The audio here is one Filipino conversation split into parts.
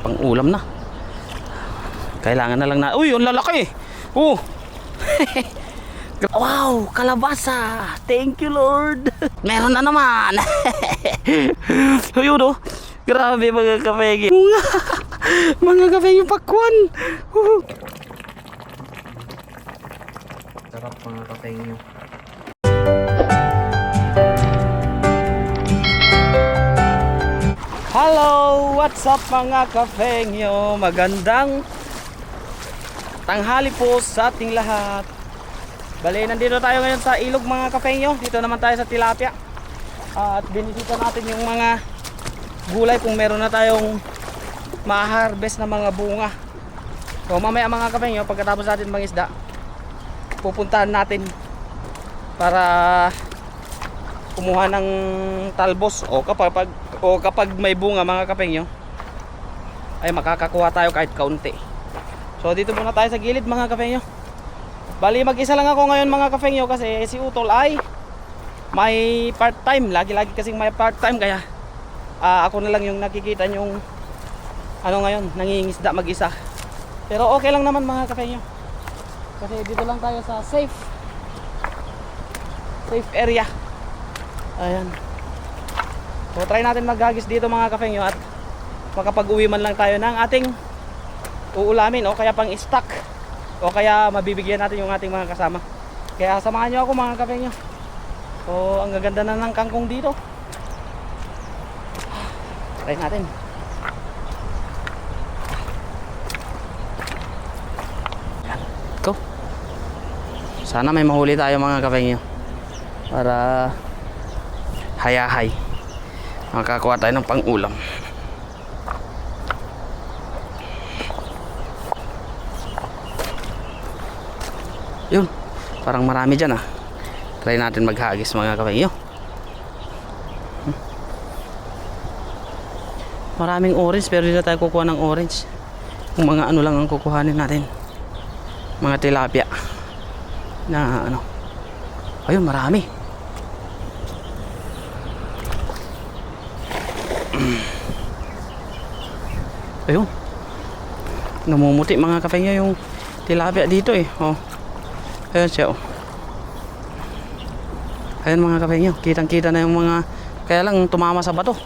Pang ulam na. Kailangan na lang na. Uy, ang lalaki. Oh. Wow, kalabasa. Thank you, Lord. Meron na naman. Ayun, oh. Grabe mga kapegi. Mga kapegi pakwan. Sarap mga kapegi. Hello, what's up mga kapengyo? Magandang tanghali po sa ating lahat. Bale, nandito tayo ngayon sa ilog mga kapengyo. Dito naman tayo sa tilapia. At binisita natin yung mga gulay kung meron na tayong ma-harvest na mga bunga. So mamaya mga kapengyo, pagkatapos natin mangisda, pupuntahan natin para kumuha ng talbos o kapag may bunga mga kapengyo ay makakakuha tayo kahit kaunti. So dito muna tayo sa gilid mga kapengyo. Bali mag-isa lang ako ngayon mga kapengyo kasi si Utol ay may part-time. Lagi-lagi kasing may part-time kaya ako na lang yung nakikita yung ngayon, nangingisda mag-isa. Pero okay lang naman mga kapengyo. Kasi dito lang tayo sa safe area. Ayan. So try natin maghagis dito mga kapengyo at makapag-uwi man lang tayo ng ating uulamin o kaya pang stock o kaya mabibigyan natin yung ating mga kasama. Kaya samahan nyo ako mga kapengyo. So ang gaganda na ng kangkong dito. Try natin. Go. Sana may mahuli tayo mga kapengyo para hayahay makakuha tayo ng pang-ulam. Yun, parang marami dyan ah. Try natin maghagis mga kapengyo. Maraming orange pero hindi na tayo kukuha ng orange. Kung mga ano lang ang kukuhanin natin, mga tilapia na ano. Ayun, marami. Ayun, namumuti mga kapengyo yung tilapia dito eh. Oh. Ayun siya oh. Ayun mga kapengyo, kitang kita na yung mga, kaya lang tumama sa bato.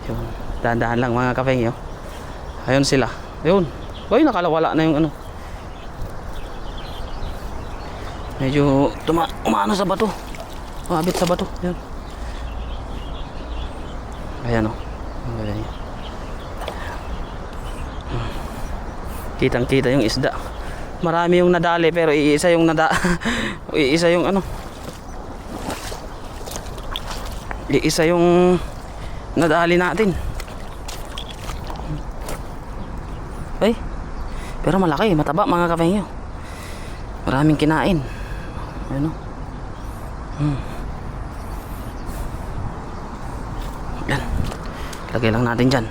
Ayun, dahan-dahan lang mga kapengyo. Ayun sila. Ayun, ay nakalawala na yung ano. Medyo umano sa bato, umabit sa bato. Ayun. Ayan oh. Ayan. Kitang kita yung isda. Marami yung nadali pero iisa yung iisa yung ano, iisa yung nadali natin. Ay, pero malaki, mataba mga kapengyo. Maraming kinain. Ano? Yan. Lagay lang natin dyan.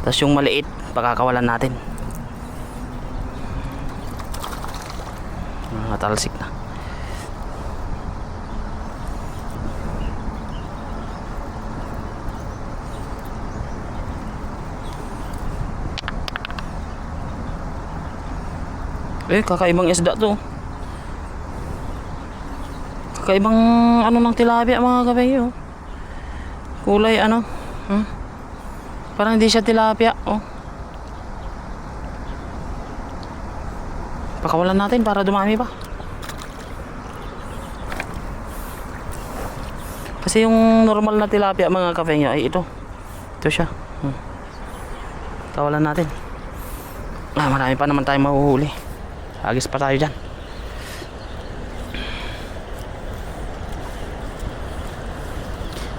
Tapos yung maliit pakakawalan natin. Talsik na. Kakaibang isda to. Kakaibang ano ng tilapia mga kapengyo. Kulay ano? Parang hindi siya tilapia. Oh. Pakawalan natin para dumami pa. Kasi yung normal na tilapia mga kapengyo ay ito. Ito siya. Kawalan natin. Marami pa naman tayong mahuhuli. Agis pa tayo dyan.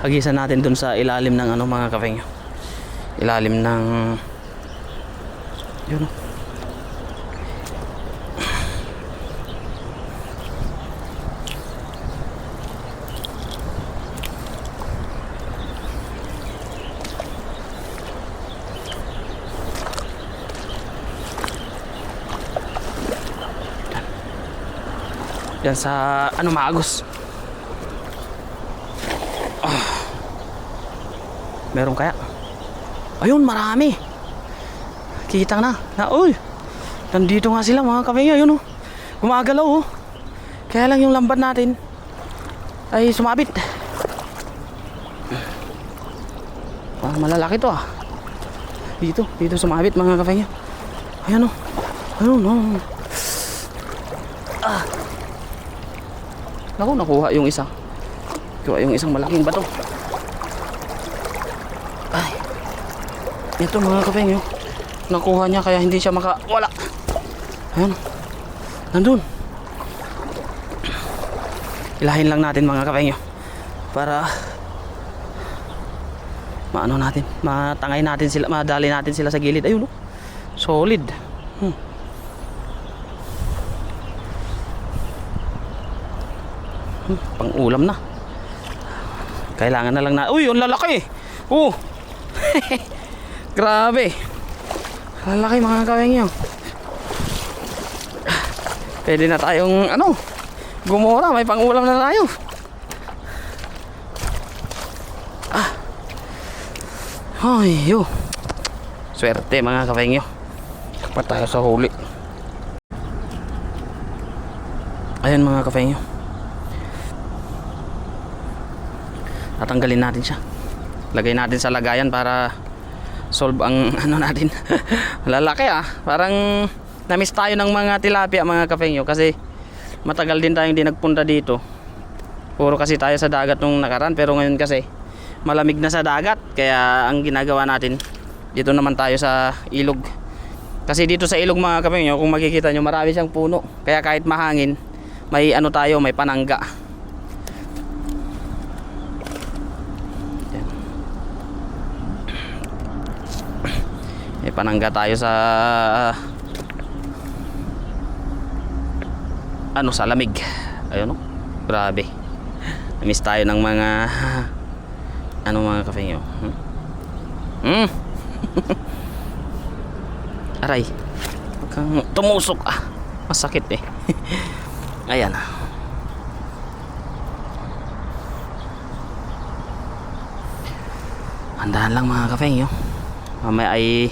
Hagisan natin dun sa ilalim ng ano mga kapengyo. Ilalim ng yun o. Yan sa ano maagos. Meron kaya? Ayun, marami. Kita na. Uy, nandito nga sila mga kapengyo. Ayun, oh. Gumagalaw, oh. Kaya lang yung lambat natin ay sumabit. Parang malalaki to, ah. Dito sumabit mga kapengyo. Ayan, oh. Ayun, oh. Naku, nakuha yung isa. Kuha yung isang malaking bato. Ay. Ito mga kapengyo. Nakuha niya kaya hindi siya makawala. Ayan. Nandun. Ilahin lang natin mga kapengyo. Para maano natin. Matangay natin sila. Madali natin sila sa gilid. Ayun, oh. Solid. Pang ulam na. Kailangan na lang na. Uy, ang lalaki. Oh. Grabe. Lalaki mga kapengyo. Pwede na tayong gumora, may pang ulam na tayo. Ay, yo. Swerte mga kapengyo. Pa tayo sa huli. Ayan mga kapengyo. Tatanggalin natin siya. Lagay natin sa lagayan para solve ang natin. Lalaki, ah. Parang namiss tayo ng mga tilapia mga kapengyo kasi matagal din tayong hindi nagpunta dito. Puro kasi tayo sa dagat nung nakaraan, pero ngayon kasi malamig na sa dagat, kaya ang ginagawa natin dito naman tayo sa ilog. Kasi dito sa ilog mga kapengyo, kung makikita nyo, marami siyang puno, kaya kahit mahangin may tayo, may panangga. May panangga tayo sa sa lamig. Ayun, oh. Grabe. Miss tayo ng mga mga kapengyo. Aray. Huwag kang tumusok, ah. Masakit eh. Ayan. Handaan lang mga kapengyo. Mamaya ay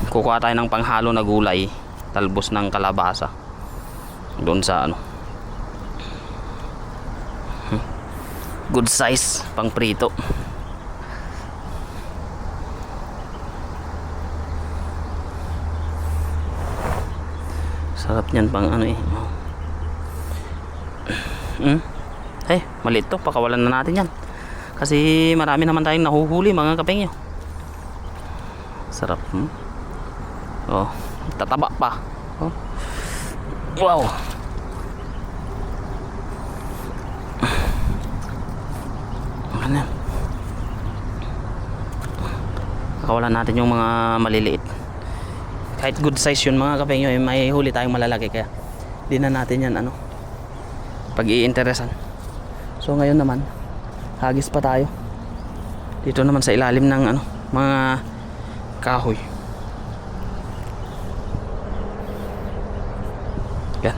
kukuha tayo ng panghalo na gulay, talbos ng kalabasa doon sa good size pang prito. Sarap niyan pang Ay, maliit to, pakawalan na natin yan kasi marami naman tayong nahuhuli mga kapengyo. Sarap. Oh, tataba pa. Oh. Wow. Ano? Pakawalan natin yung mga maliliit. Kahit good size yun mga kapengyo, may huli tayong malalaki, kaya di na natin yan pag-iinteresan. So ngayon naman, hagis pa tayo dito naman sa ilalim ng mga kahoy. Yan.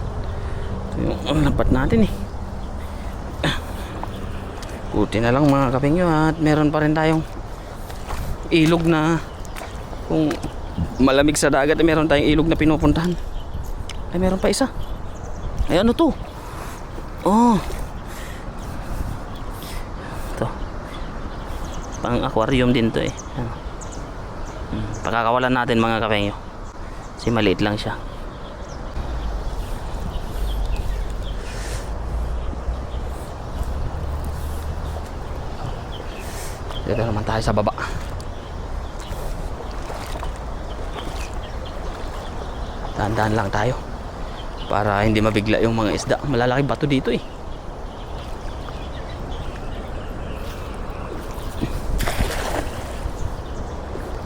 Ito yung lambat natin eh. Buti na lang mga kapengyo at meron pa rin tayong ilog na, kung malamig sa dagat, meron tayong ilog na pinupuntahan. Ay, meron pa isa. Ay, ano to? Oh, ito pang aquarium din to eh. Pakakawalan natin mga kapengyo kasi maliit lang siya. Dito naman tayo sa baba. Dahan-dahan lang tayo para hindi mabigla yung mga isda. Malalaki bato dito eh.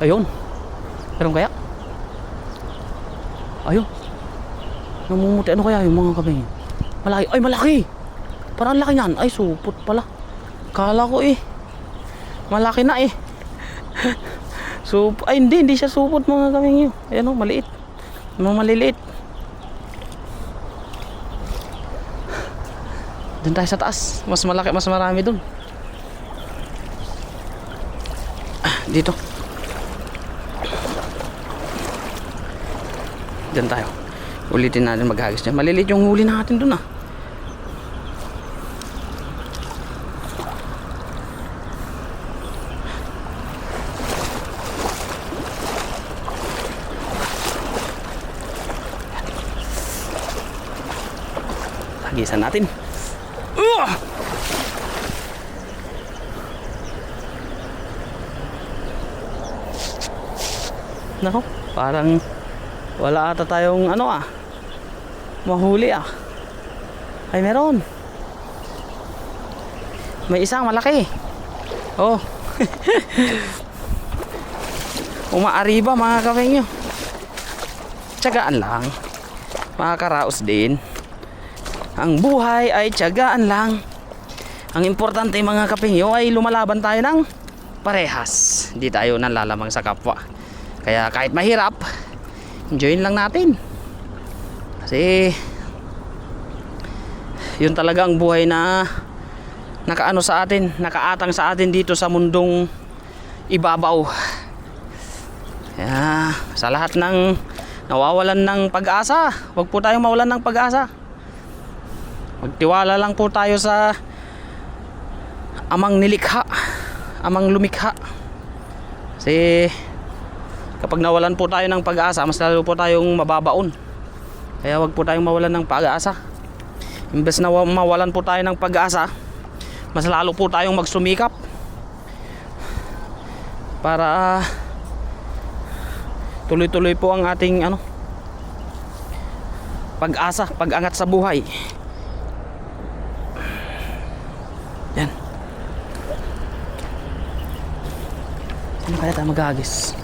Ayun. Meron kaya? Ayun. Namumuti. Ano kaya yung mga kapengyo? Malaki. Ay, malaki. Parang laki niyan. Ay, supot pala. Kala ko eh malaki na eh. Ay, hindi siya supot mga kapengyo. Ayan o, maliit. Mga maliliit. Doon tayo sa taas. Mas malaki, mas marami doon. Dito. Diyan tayo. Ulitin natin maghagis dyan. Maliliit yung huli natin dun ah. Hagisan natin. Nako, parang wala ata tayong mahuli ah. Ay meron. May isang malaki. Oh. Umaariba mga kapengyo. Tiyagaan lang. Makakaraos din. Ang buhay ay tiyagaan lang. Ang importante mga kapengyo ay lumalaban tayo ng parehas. Hindi tayo nanlalamang sa kapwa. Kaya kahit mahirap, enjoyin lang natin. Kasi yun talaga ang buhay na nakaano sa atin, nakaatang sa atin dito sa mundong ibabaw. Kaya sa lahat ng nawawalan ng pag-asa, wag po tayong mawalan ng pag-asa. Magtiwala lang po tayo sa amang nilikha, amang lumikha. Kasi kapag nawalan po tayo ng pag-asa, mas lalo po tayong mababaon. Kaya wag po tayong mawalan ng pag-asa. Imbes na mawalan po tayo ng pag-asa, mas lalo po tayong magsumikap para tuloy-tuloy po ang ating pag-asa, pag-angat sa buhay. Yan. Saan kaya tayo maghagis?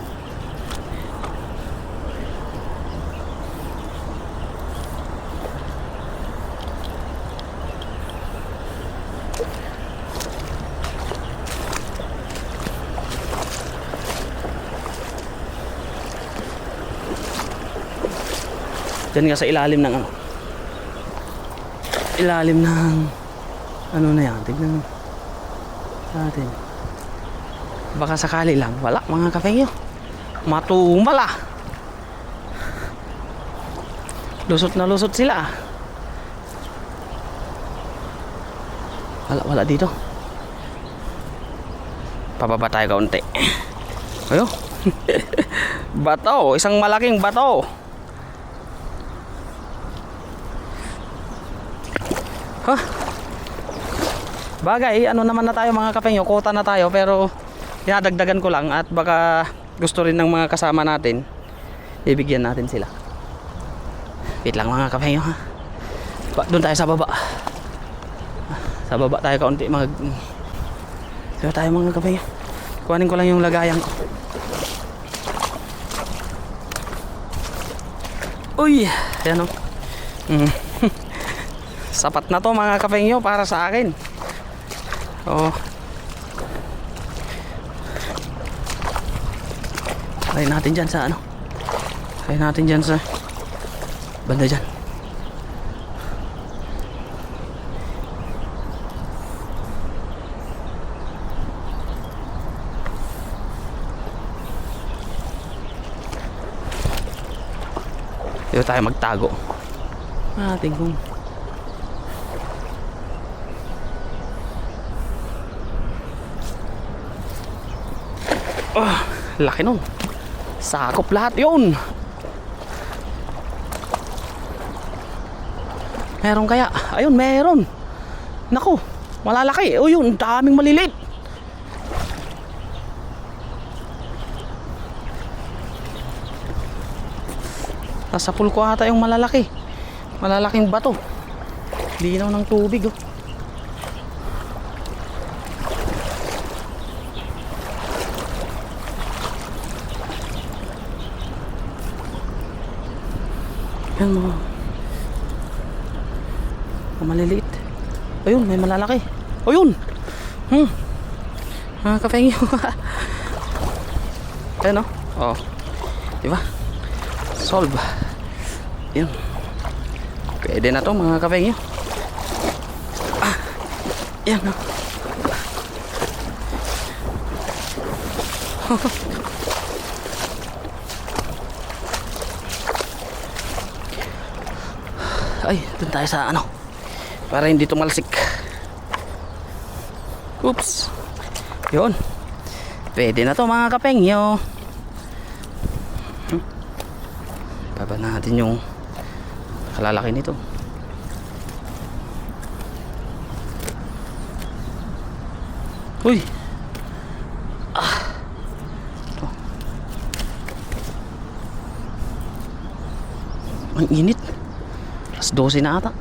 Diyan nga sa ilalim ng ilalim ng na yan, tignan natin. Baka sakali lang, wala mga kapengyo, matumala. Lusot na lusot sila. Wala dito. Pababa tayo kaunti. Ayo. Bato, isang malaking bato. Bagay, naman na tayo mga kapengyo, kota na tayo, pero dinadagdagan ko lang at baka gusto rin ng mga kasama natin, ibigyan natin sila. Wait lang mga kapengyo ha. Doon tayo sa baba. Sa baba tayo kaunti Dito tayo mga kapengyo. Kuhanin ko lang yung lagayan ko. Uy, ayan o. Sapat na to mga kapengyo para sa akin. Oh. Kaya natin dyan sa Kaya natin dyan sa banda dyan. Dito tayo magtago. Ating kung laki nun. Sakop lahat yun. Meron kaya? Ayun, meron. Naku, malalaki. O yun, daming maliliit. Nasa pool ko ata yung malalaki. Malalaking bato. Linaw ng tubig oh. Yan mga maliliit. Ayun, may malalaki. Ayun. Mga kapengyo. Ayan o. Oh. Diba? Solve. Yan. Pwede na to mga kapengyo. Yan o. Ay, dun tayo sa ano, para hindi tumalsik. Oops. Yun. Pwede na to mga kapengyo. Baba natin yung kalalaki nito. Uy. Ito. Ang init. Alas 12 na ata.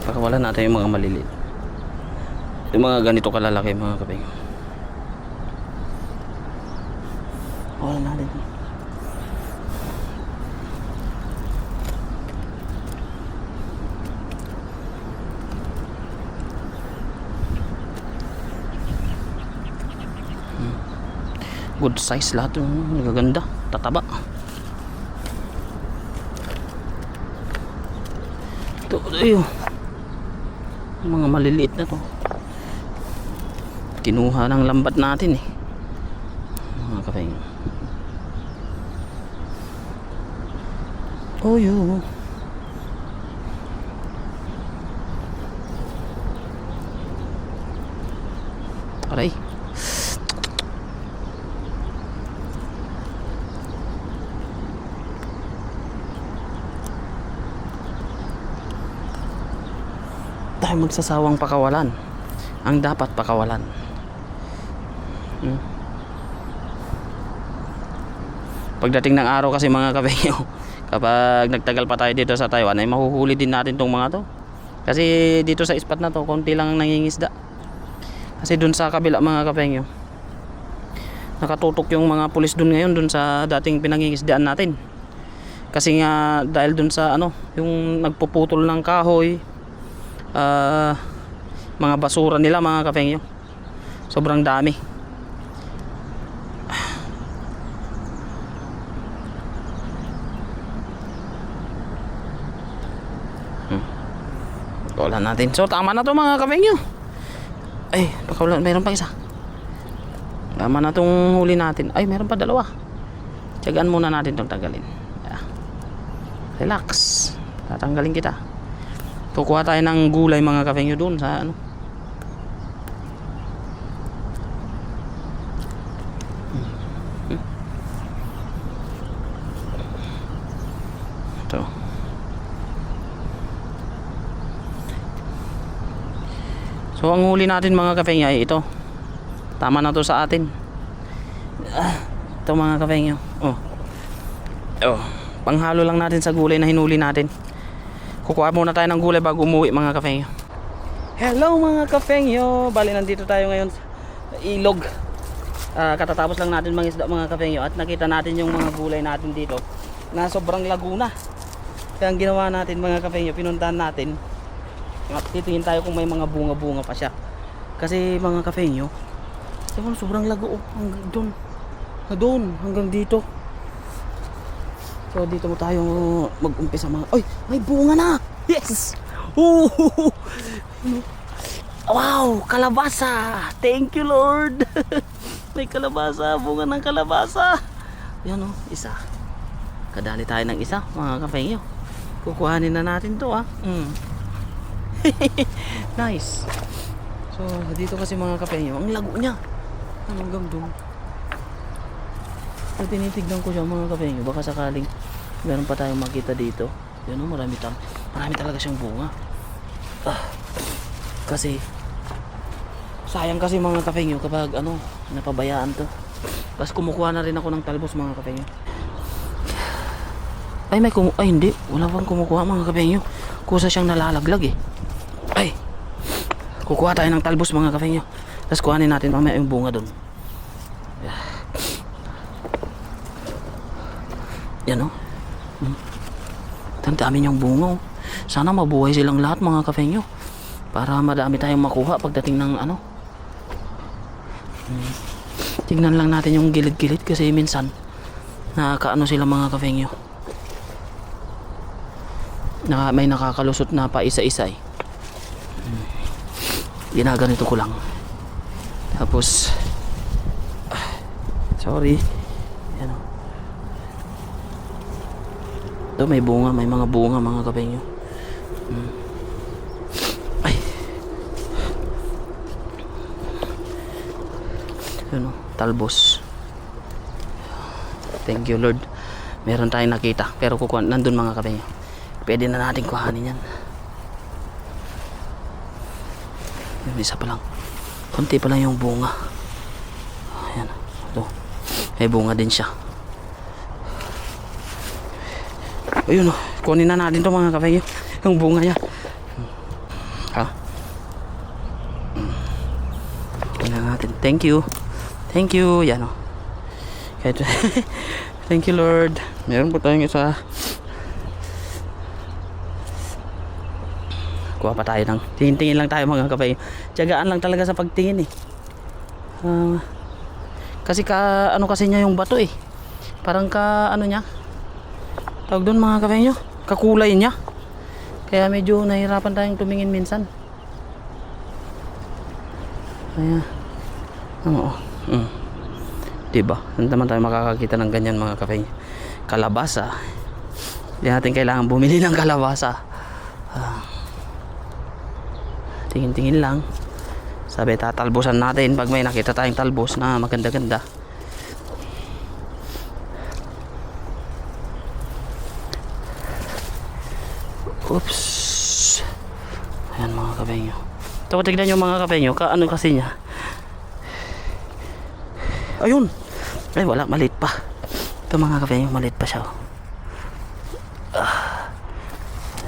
Pakawalan natin yung mga maliliit. Yung mga ganito kalalaki mga kapeng. Wala natin. Good size lahat yung nagaganda, tataba. Ito, ayun. Mga maliliit na to. Kinuha ng lambat natin eh. Mga kapeng. Oh, yo. Aray. Tayo magsasawang pakawalan. Ang dapat pakawalan. Pagdating ng araw kasi mga kapengyo, kapag nagtagal pa tayo dito sa Taiwan ay mahuhuli din natin tong mga to. Kasi dito sa spot na to konti lang ang nangingisda. Kasi dun sa kabila mga kapengyo, nakatutok yung mga pulis dun ngayon dun sa dating pinangingisdaan natin. Kasi nga dahil dun sa ano, yung nagpuputol ng kahoy, mga basura nila mga kapengyo, sobrang dami. Wala natin. So tama na to mga kapengyo. Ay, pakawala, mayroon pa isa. Tama na tong huli natin. Ay, mayroon pa dalawa. Tiyagaan muna natin tong tanggalin. Relax. Tatanggalin kita. Kukuha tayo ng gulay mga kapengyo doon sa ano. Ito. So ang huli natin mga kapengyo ay ito. Tama na to sa atin. Ito mga kapengyo. Oh, panghalo lang natin sa gulay na hinuli natin. Kukuha muna tayo ng gulay bago umuwi mga kapengyo. Hello mga kapengyo. Bali nandito tayo ngayon sa ilog. Katatapos lang natin mangisda mga kapengyo at nakita natin yung mga gulay natin dito na sobrang laguna. Kaya ang ginawa natin mga kapengyo, pinuntahan natin at titingin tayo kung may mga bunga-bunga pa siya. Kasi mga kapengyo, sobrang lago hanggang doon hanggang dito. So dito mo tayo mag-umpisa mga. Ay, may bunga na. Yes. Wow, kalabasa. Thank you Lord. May kalabasa, bunga ng kalabasa. Yan oh, isa. Kadali tayo ng isa mga kapengyo. Kukuhanin na natin to Nice. So dito kasi mga kapengyo, ang lago niya hanggang doon. So tinitignan ko siya mga kapengyo, baka sakaling meron pa tayong makita dito. Yan o, marami talaga siyang bunga. Kasi sayang kasi mga kapengyo kapag ano, napabayaan to. Tapos kumukuha na rin ako ng talbos mga kapengyo. Ay hindi, wala pang kumukuha mga kapengyo. Kusa siyang nalalaglag eh. Ay, kukuha tayo ng talbos mga kapengyo. Tapos kuhanin natin mamaya yung bunga doon. Yan o. Ang dami niyang bunga. Sana mabuhay silang lahat mga kapengyo, para madami tayong makuha pagdating ng ano. Tignan lang natin yung gilid-gilid kasi minsan nakakaano sila mga kafengyo. May nakakalusot na pa isa-isa eh. Ginaganito ko lang. Tapos sorry. Yan o. Ito may bunga, may mga bunga mga kafengyo. Ay. Ano, talbos. Thank you Lord. Meron tayong nakita. Pero kukuha, nandun mga kafengyo. Pwede na natin kuhanin yan. Yung isa pa lang. Kunti pa lang yung bunga. Ayan. Ito. May bunga din siya. Ayun o. Kunin na natin ito mga kafengyo. Yung bunga niya. Ha? Kunin na natin. Thank you. Thank you. Yan o. Thank you Lord. Meron po tayong isa. Kuha pa tayo ng tingin-tingin lang tayo mga kafengyo. Tiyagaan lang talaga sa pagtingin eh. Kasi ano kasi niya yung bato eh. Parang ano niya. Tawag doon mga kafengyo. Kakulay niya. Kaya medyo nahirapan tayong tumingin minsan. Kaya oo. Diba? Hindi naman tayo makakakita ng ganyan mga kafengyo. Kalabasa. Hindi natin kailangan bumili ng kalabasa. Tingin-tingin lang. Sabi tatalbusan natin pag may nakita tayong talbos na maganda-ganda. Oops. Ayan mga kafengyo. Ito tignan nyo mga kafengyo. Ano kasi niya. Ayun. Ay wala, maliit pa. Ito mga kafengyo, maliit pa siya.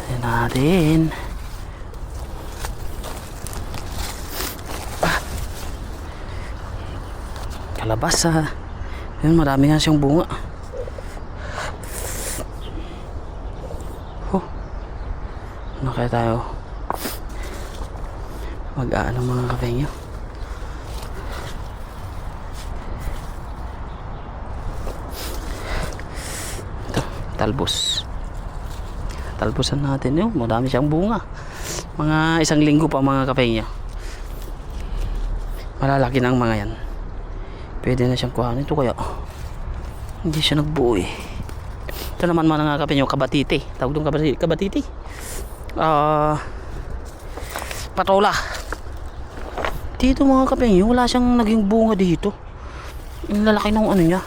Ayan natin. Kalabasa. Ayun, marami nga siyang bunga. Ano kaya tayo mag-aano mga kafengyo? Ito, talbos. Talbosan natin yun. Marami siyang bunga. Mga 1 linggo pa mga kafengyo. Malalaki na ang mga yan. Pwede na siyang kuhanin. Ito kaya hindi siya nagbuo eh. Ito naman mga kafengyo, kabatiti. Tawag doon kabatiti. Patola. Dito mga kafengyo, wala siyang naging bunga dito. Ang lalaki ng ano niya.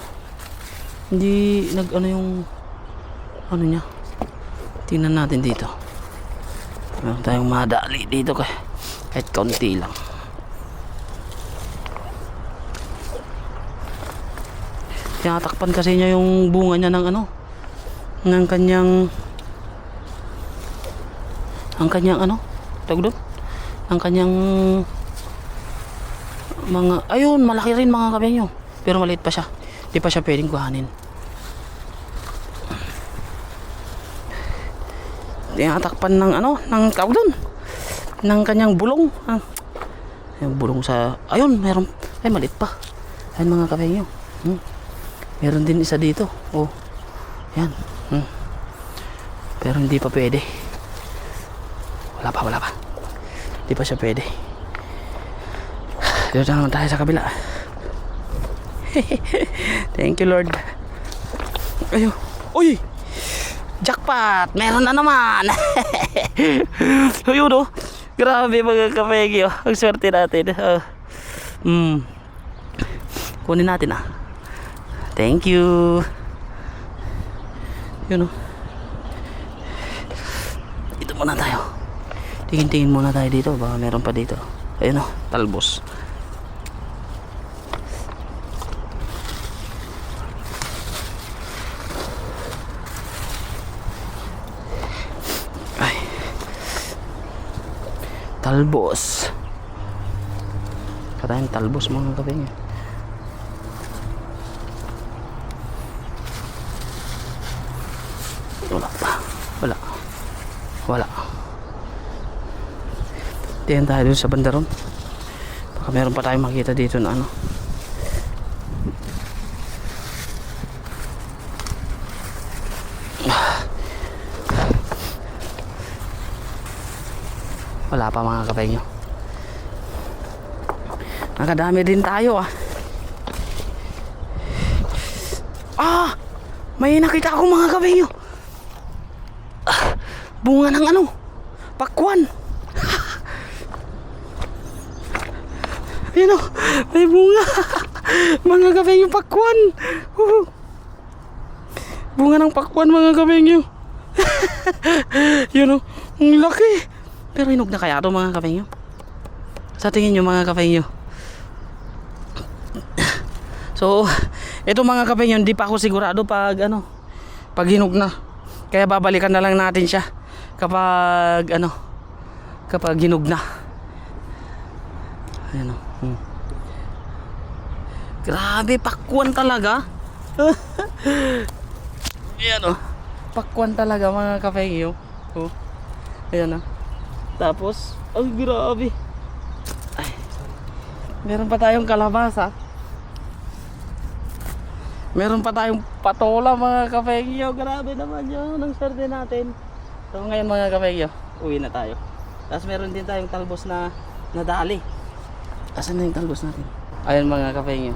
Hindi nag-ano yung ano niya. Tingnan natin dito. Meron tayong madali dito kahit kaunti lang. Tinatakpan kasi niya yung bunga niya ng ano, ng kanyang ano, tawag doon, ang kanyang mga, ayun, malaki rin mga kafengyo, pero maliit pa siya, di pa siya pwedeng kuhanin. Tinatakpan ng ano, ng tawag doon, ng kanyang bulong, yung bulong sa, ayun, meron, ay maliit pa, ayun mga kafengyo. Meron din isa dito. Oh. Yan. Pero hindi pa pwede. Wala pa. Hindi pa siya pwede. Dito na naman tayo sa kabila. Thank you Lord. Ayun. Uy! Jackpot! Meron na naman! Ayun oh. Grabe mga kafengyo. Ang swerte natin. Kunin natin Thank you. Yun o. Dito muna tayo. Tingin-tingin muna tayo dito. Baka meron pa dito. Ayun o. Talbos. Ay. Talbos. Katayang talbos mga kafengyo. Wala. Tingnan tayo dun sa banda ron. Baka meron pa tayong makita dito na ano. Wala pa mga kapengyo. Nakadami din tayo may nakita ako mga kapengyo. Bunga ng ano, pakwan. Ayan o, may bunga. Mga kapengyo, pakwan. Bunga ng pakwan mga kapengyo. Yun o, ang laki. Pero hinog na kaya ito mga kapengyo? Sa tingin nyo mga kapengyo? So, ito mga kapengyo, hindi pa ako sigurado pag pag hinog na. Kaya babalikan na lang natin siya kapag kapag hinog na. Ayan o. Grabe, pakwan talaga. Ayan o. Pakwan talaga mga kapengyo. Ayan o. Tapos, ay grabe. Ay, meron pa tayong kalabasa. Meron pa tayong patola mga kapengyo. Grabe naman yun. Ang swerte natin. So ngayon mga kapengyo, uwi na tayo. Tapos meron din tayong talbos na nadali. Asan na yung talbos natin? Ayun mga kapengyo,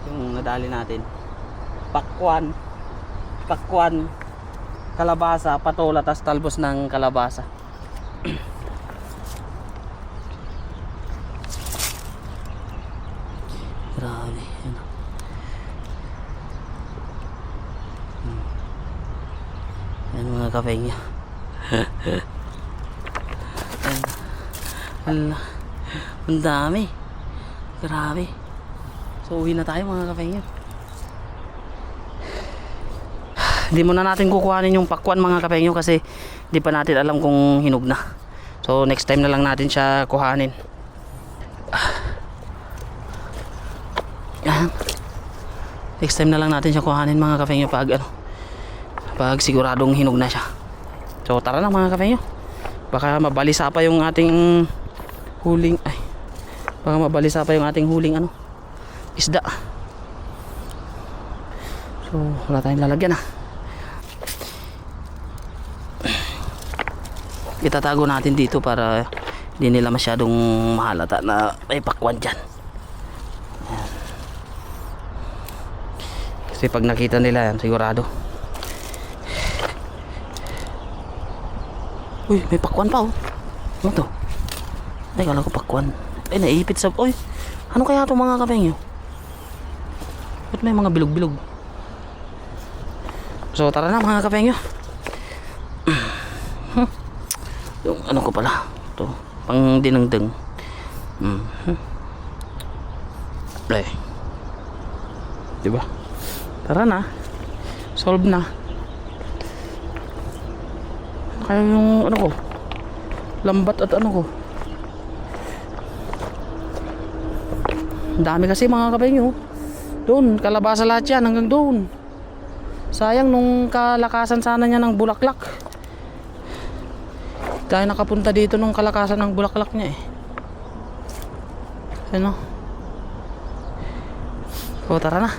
yung nadali natin. Pakwan, kalabasa, patola, tapos talbos ng kalabasa. Grabe. Ayan mga kapengyo. Ayan. Ang dami. Grabe. So uwi na tayo mga kapengyo. Hindi muna natin kukuhanin yung pakwan mga kapengyo kasi di pa natin alam kung hinog na. So next time na lang natin siya kuhanin. Next time na lang natin siya kuhanin mga kapengyo pag siguradong hinog na siya. So tara na mga kapengyo. Baka mabalisa pa yung ating huling isda. So wala tayong lalagyan Itatago natin dito para hindi nila masyadong mahalata na may pakwan dyan. Kasi pag nakita nila yan, sigurado. Uy, may pakwan pa Ano to? Ay, kala ko pakwan. Ay, naipit sa... Uy, ano kaya ito mga kapengyo? Ba't may mga bilog-bilog? So, tara na mga kapengyo. Yung ano ko pala. Ito, pang dinengdeng. Ay. Diba? Tara na. Solve na. Kaya yung ano ko, lambat at ano ko. Ang dami kasi mga kapengyo. Doon, kalabasa lahat yan hanggang doon. Sayang nung kalakasan sana niya ng bulaklak. Dahil nakapunta dito nung kalakasan ng bulaklak niya Ano? O tara na.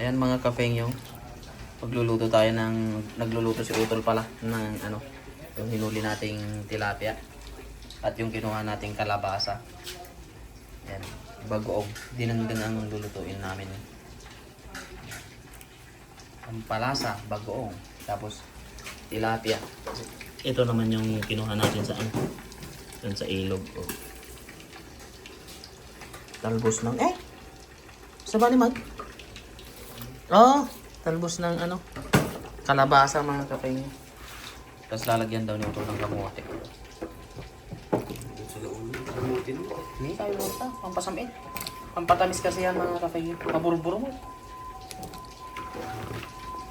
Ayan mga kapengyo. Nagluluto si Utol pala ng yung hinuli nating tilapia at yung kinuha nating kalabasa. Ayan, bagoong dinengdeng ang lulutuin namin. Ang palasa, bagoong, tapos tilapia. Ito naman yung kinuha natin sa dun sa ilog. Talbos ng sa Baliman. Talbos ng kalabasa mga kapengyo. Tapos lalagyan daw ni Utol ng kamote. Hindi tayo luta, pampasamit. Pampatamis kasi yan mga kapengyo. Paburo-buro mo.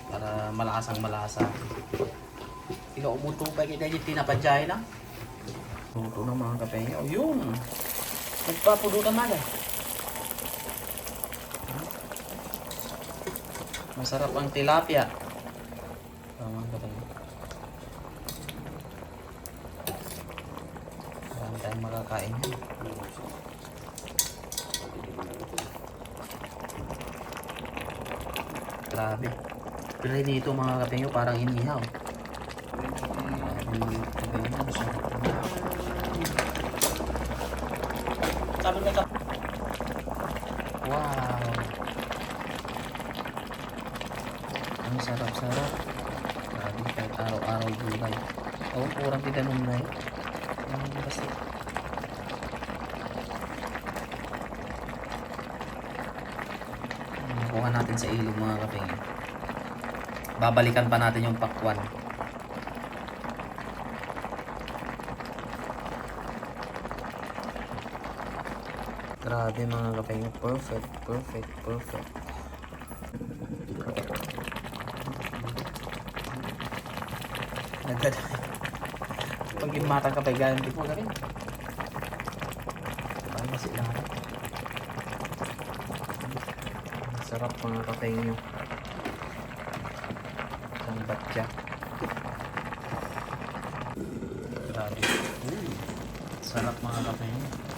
Para malasang-malasa. Umuto pa kita yung tinapadyahe na. Umuto na mga kapengyo. Yun! Nagpapudutan na yan. Masarap ang tilapia. Mga kapengyo. Marami tayong makakain. Grabe. Pero dito mga kapengyo parang inihaw. Sabi ko sa... Wow. Ang sarap-sarap. Grabe, kahit araw-araw gulay. Oh, kurang tinanong na yun. Kasi nakuha natin sa ilog mga kapeng. Babalikan pa natin yung pakwan. Grabe mga kapeng. Perfect, perfect, perfect. Nagdadami. Pag yung matang kapay ganun, di po gawin. Paano ba sila? Sarap mga kapay nyo. Isang batya. Grabe. Sarap mga kapay nyo.